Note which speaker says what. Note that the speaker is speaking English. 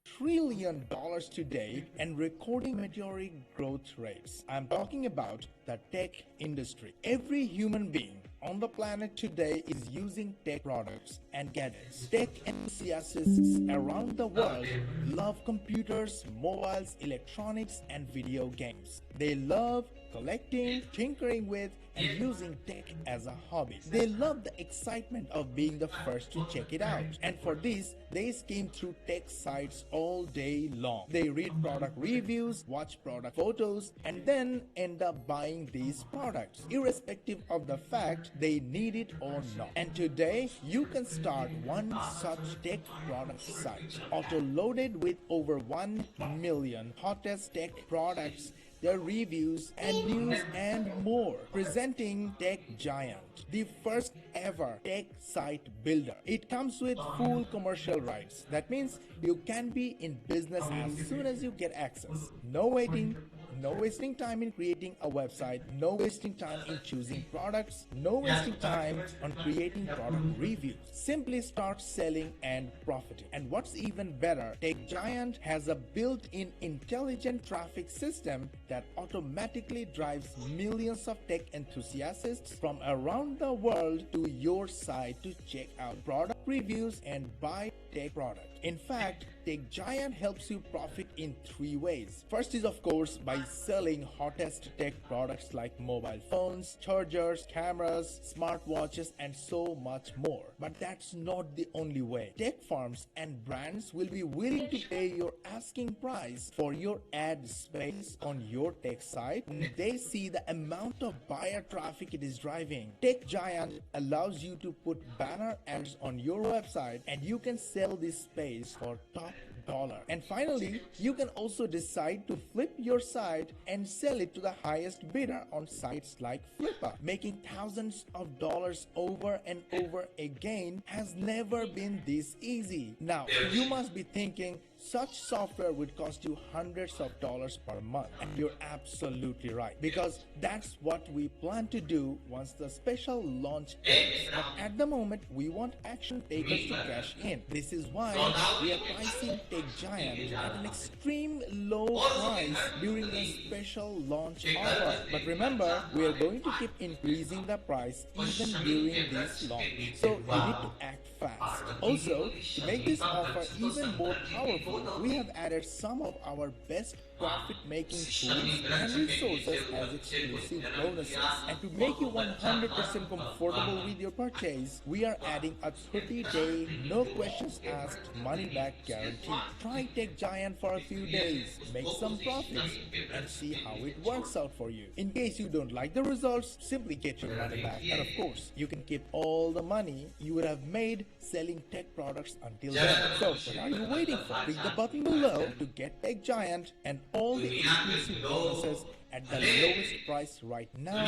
Speaker 1: Trillion dollars today and recording meteoric growth rates. I'm talking about the tech industry. Every human being on the planet today is using tech products and gadgets. Tech enthusiasts around the world love computers, mobiles, electronics, and video games. They love collecting, tinkering with, and using tech as a hobby. They love the excitement of being the first to check it out. And for this, they skim through tech sites all day long. They read product reviews, watch product photos, and then end up buying these products, irrespective of the fact they need it or not. And today, you can start one such tech product site, auto-loaded with over 1 million hottest tech products, their reviews and news and more. Presenting TekhGiant, the first ever tech site builder. It comes with full commercial rights. That means you can be in business as soon as you get access. No waiting, no wasting time in creating a website, no wasting time in choosing products, no wasting time on creating product reviews. Simply start selling and profiting. And what's even better, TekhGiant has a built-in intelligent traffic system that automatically drives millions of tech enthusiasts from around the world to your site to check out product reviews and buy tech products. In fact, TekhGiant helps you profit in 3 ways. First is, of course, by selling hottest tech products like mobile phones, chargers, cameras, smartwatches, and so much more. But that's not the only way. Tech firms and brands will be willing to pay your asking price for your ad space on your tech site when they see the amount of buyer traffic it is driving. TekhGiant allows you to put banner ads on your website, and you can sell this space for top dollar. And finally, you can also decide to flip your site and sell it to the highest bidder on sites like Flippa. Making thousands of dollars over and over again has never been this easy. Now, you must be thinking, such software would cost you hundreds of dollars per month. And you're absolutely right, because that's what we plan to do once the special launch ends. But at the moment, we want action takers to cash in. This is why we are pricing TekhGiant at an extreme low price during the special launch offer. But remember, we are going to keep increasing the price even during this launch. So you need to act fast. Also, to make this offer even more powerful, we have added some of our best profit-making tools and resources as exclusive bonuses. And to make you 100% comfortable with your purchase, we are adding a 30-day, no questions asked, money-back guarantee. Try TekhGiant for a few days, make some profits, and see how it works out for you. In case you don't like the results, simply get your money back. And of course, you can keep all the money you would have made selling tech products until then. So, what are you waiting for? Click the button below to get TekhGiant and all the exclusive bonuses at the lowest price right now.